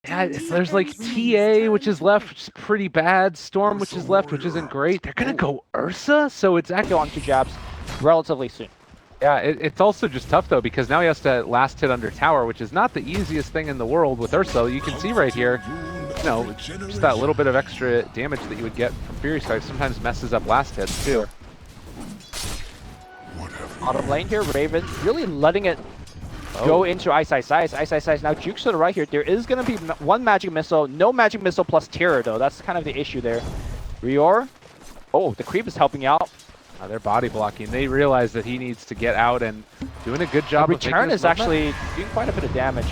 Yeah, there's like TA, which is left, which is pretty bad. Storm, which is left, which isn't great. They're gonna go Ursa, so it's actually Go on 2 jabs relatively soon. yeah. It's also just tough though because now he has to last hit under tower, which is not the easiest thing in the world with Ursa. You can see right here, you know, just that little bit of extra damage that you would get from Fury Strike sometimes messes up last hits too. Bottom lane here, Raven really letting it go into Ice Ice. Now jukes to the right here. There is going to be one magic missile. No magic missile plus Terror though. That's kind of the issue there. Rior. Oh, the creep is helping out. They're body blocking. They realize that he needs to get out and doing a good job. The return is actually doing quite a bit of damage.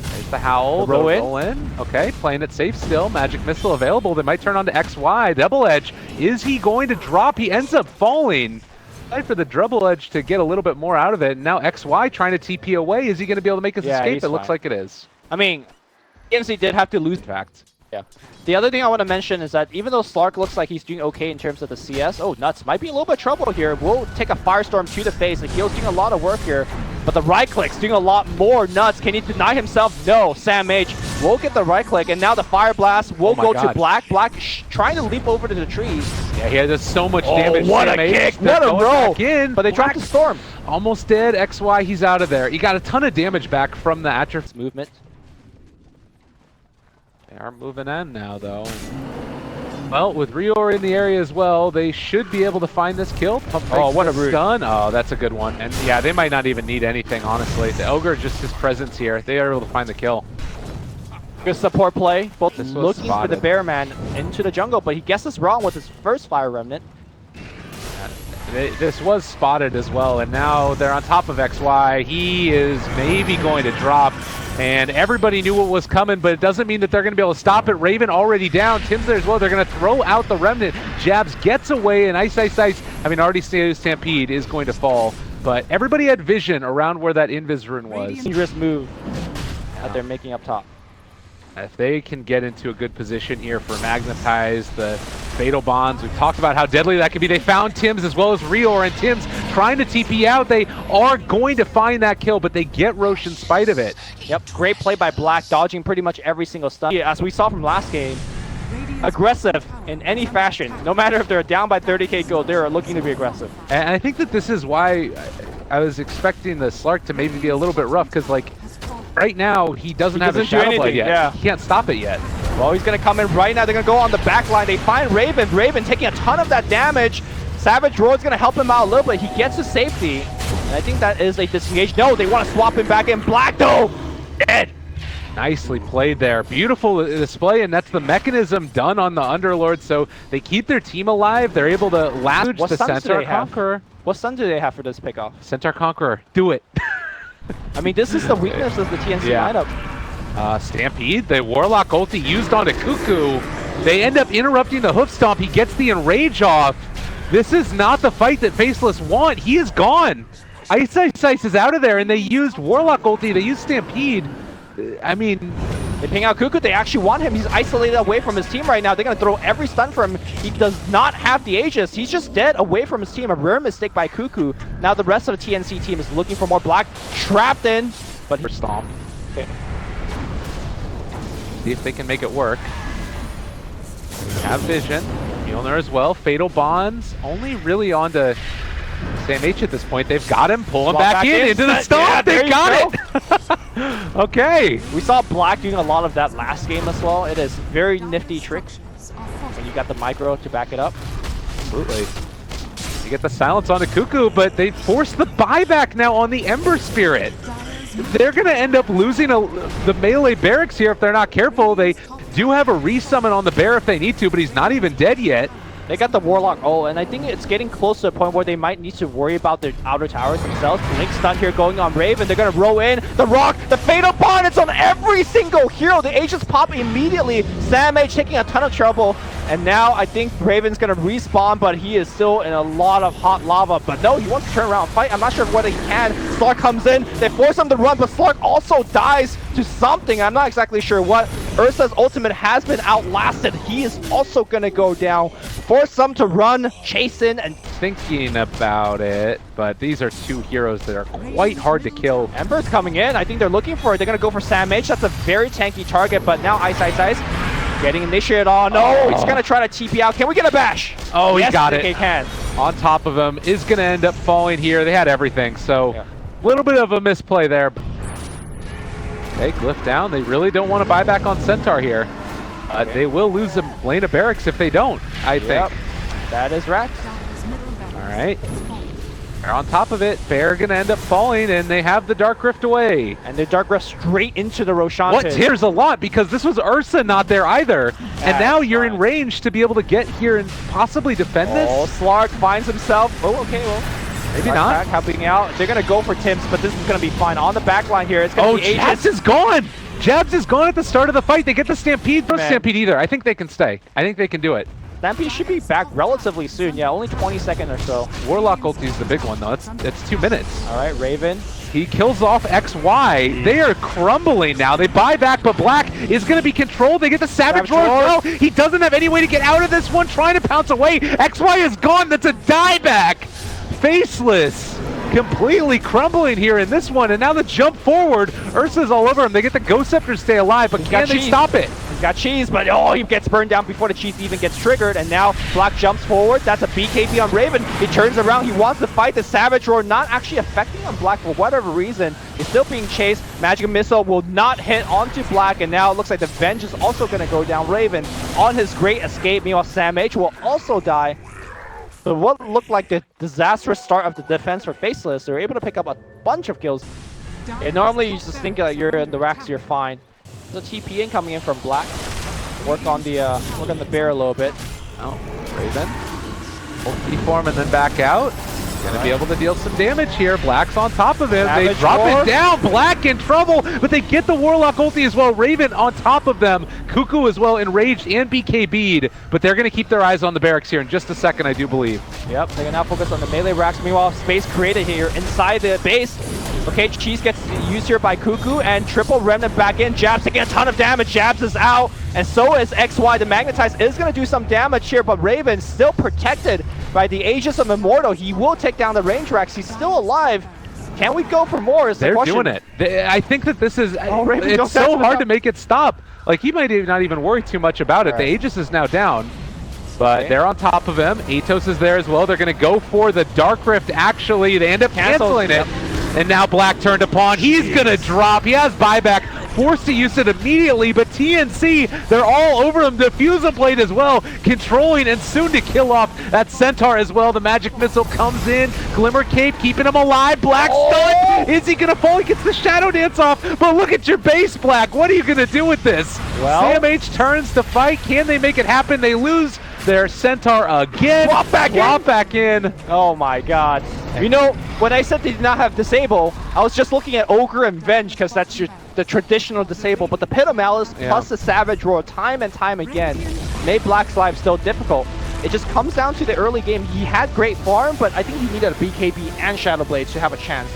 There's the Howl, the roll in. Okay, playing it safe still. Magic missile available. They might turn on to XY. Double Edge. Is he going to drop? He ends up falling. For the double edge to get a little bit more out of it. And now XY trying to TP away. Is he going to be able to make his escape? It looks like it is. I mean, TNC did have to lose. In fact. Yeah. The other thing I want to mention is that even though Slark looks like he's doing okay in terms of the CS, oh, Nuts might be a little bit of trouble here. We'll take a Firestorm to the face. The heal's doing a lot of work here, but the right click's doing a lot more. Nuts, can he deny himself? No. Sam H will get the right click, and now the Fire Blast will go to Black. Black trying to leap over to the trees. Yeah, he has so much damage. What a kick! What a roll! In, but they dropped the Storm. Almost dead. XY, he's out of there. He got a ton of damage back from the atrophy movement. They are moving in now, though. Well, with Rior in the area as well, they should be able to find this kill. Oh, what a root. Stun. Oh, that's a good one. And yeah, they might not even need anything, honestly. The Ogre, just his presence here, they are able to find the kill. Good support play. Both looking for the Bear Man into the jungle, but he guesses wrong with his first Fire Remnant. This was spotted as well, and now they're on top of XY. He is maybe going to drop, and everybody knew what was coming, but it doesn't mean that they're going to be able to stop it. Raven already down. Tim's there as well. They're going to throw out the Remnant. Jabs gets away, and Ice, having already Stampede, is going to fall. But everybody had vision around where that Invis rune was. Dangerous move that they're making up top. If they can get into a good position here for Magnetize, the Fatal Bonds, we've talked about how deadly that could be. They found Tim's as well as Rior, and Tim's trying to TP out. They are going to find that kill, but they get Roche in spite of it. Yep, great play by Black, dodging pretty much every single stun. As we saw from last game, aggressive in any fashion. No matter if they're down by 30k gold, they're looking to be aggressive. And I think that this is why I was expecting the Slark to maybe be a little bit rough, because like, right now, he doesn't have a Shadow Blade yet. Yeah. He can't stop it yet. Well, he's going to come in right now. They're going to go on the back line. They find Raven. Raven taking a ton of that damage. Savage Droid's going to help him out a little bit. He gets to safety. And I think that is a disengage. No, they want to swap him back in. Black, though, dead. Nicely played there. Beautiful display, and that's the mechanism done on the Underlord. So they keep their team alive. They're able to last the Centaur Conqueror. What stun do they have for this pickoff? Centaur Conqueror. Do it. I mean, this is the weakness of the TNC lineup. Stampede, the Warlock ulti used onto Cuckoo. They end up interrupting the Hoof Stomp. He gets the Enrage off. This is not the fight that Faceless want. He is gone. Ice is out of there, and they used Warlock ulti. They used Stampede. I mean, they ping out Cuckoo. They actually want him. He's isolated away from his team right now. They're going to throw every stun for him. He does not have the Aegis. He's just dead away from his team. A rare mistake by Cuckoo. Now the rest of the TNC team is looking for more. Black trapped in, but he's stomped. Okay. See if they can make it work. Have vision. Mjolnir as well. Fatal Bonds. Only really on to Sam H at this point. They've got him. Pull him back in into the stomp. Yeah, they got it. Okay. We saw Black doing a lot of that last game as well. It is very nifty trick when you got the micro to back it up. Absolutely. You get the silence on the Cuckoo, but they force the buyback now on the Ember Spirit. They're going to end up losing the melee barracks here if they're not careful. They do have a resummon on the bear if they need to, but he's not even dead yet. They got the Warlock ult, and I think it's getting close to a point where they might need to worry about their outer towers themselves. Blink stun here going on Raven. They're going to roll in. The Rock, the Fatal Bond, it's on every single hero. The Aegis pop immediately. Sam H taking a ton of trouble. And now I think Raven's going to respawn, but he is still in a lot of hot lava. But no, he wants to turn around and fight. I'm not sure whether he can. Slark comes in. They force him to run, but Slark also dies to something. I'm not exactly sure what. Ursa's ultimate has been outlasted. He is also gonna go down. Force some to run, chase in, and Thinking about it, but these are two heroes that are quite hard to kill. Ember's coming in. I think they're looking for it. They're gonna go for Sam H. That's a very tanky target, but now Ice getting initiated. Oh no, he's gonna try to TP out. Can we get a bash? Oh, yes, he got he it. Can. On top of him, is gonna end up falling here. They had everything, so a little bit of a misplay there. Okay, Glyph down. They really don't want to buy back on Centaur here. They will lose the lane of barracks if they don't, I think. That is Rax. All right. They're on top of it. They're going to end up falling, and they have the Dark Rift away. And the Dark Rift straight into the Roshan What pit. tears a lot, because this was Ursa not there either. And now you're in range to be able to get here and possibly defend this. Oh, Slark finds himself. Oh, okay, well. Maybe not. Helping out. They're going to go for Tims, but this is going to be fine. On the back line here, it's going to be Aegis. Jabs is gone! Jabs is gone at the start of the fight. They get the Stampede. No Stampede either. I think they can stay. I think they can do it. Stampede should be back relatively soon. Yeah, only 20 seconds or so. Warlock ulti is the big one, though. It's 2 minutes. All right, Raven. He kills off XY. They are crumbling now. They buy back, but Black is going to be controlled. They get the Savage Roar as well. He doesn't have any way to get out of this one, trying to pounce away. XY is gone. That's a dieback. Faceless completely crumbling here in this one, and now the jump forward. Ursa's all over him. They get the Ghost Scepter to stay alive, but can they stop it? He's got cheese, but oh, he gets burned down before the cheese even gets triggered, and now Black jumps forward. That's a BKB on Raven. He turns around. He wants to fight the Savage Roar, not actually affecting on Black for whatever reason. He's still being chased. Magic Missile will not hit onto Black, and now it looks like the Venge is also going to go down Raven on his great escape. Meanwhile, Sam H will also die. So what looked like the disastrous start of the defense for Faceless, they're able to pick up a bunch of kills. And normally you just think that you're in the racks, you're fine. There's a TP in coming in from Black. Work on the bear a little bit. Oh, Raven. Ulti form and then back out. Gonna be able to deal some damage here. Black's on top of him. They drop it down. Black in trouble, but they get the Warlock ulti as well. Raven on top of them. Cuckoo as well, enraged and BKB'd, but they're gonna keep their eyes on the barracks here in just a second, I do believe. Yep, they can now focus on the melee racks. Meanwhile, space created here inside the base. Okay, Cheese gets used here by Cuckoo, and triple Remnant back in. Jabs taking a ton of damage. Jabs is out, and so is XY. The Magnetize is going to do some damage here, but Raven still protected by the Aegis of Immortal. He will take down the range racks. He's still alive. Can we go for more? Is the question. Doing it. I think that this is... it's so hard to make it stop. Like, he might not even worry too much about it. The Aegis is now down. But they're on top of him. Atos is there as well. They're going to go for the Dark Rift, actually. They end up canceling it. And now Black turned upon. He's going to drop. He has buyback. Forced to use it immediately, but TNC, they're all over him. Diffuser Blade as well, controlling and soon to kill off that Centaur as well. The Magic Missile comes in. Glimmer Cape keeping him alive. Black stunned. Is he going to fall? He gets the Shadow Dance off, but look at your base, Black. What are you going to do with this? Well, Sam H turns to fight. Can they make it happen? They lose their Centaur again. Drop back in. Oh my god. You know, when I said they did not have Disable, I was just looking at Ogre and Venge because that's the traditional Disable, but the Pit of Malice plus the Savage Roar time and time again made Black's life still difficult. It just comes down to the early game. He had great farm, but I think he needed a BKB and Shadow Blades to have a chance.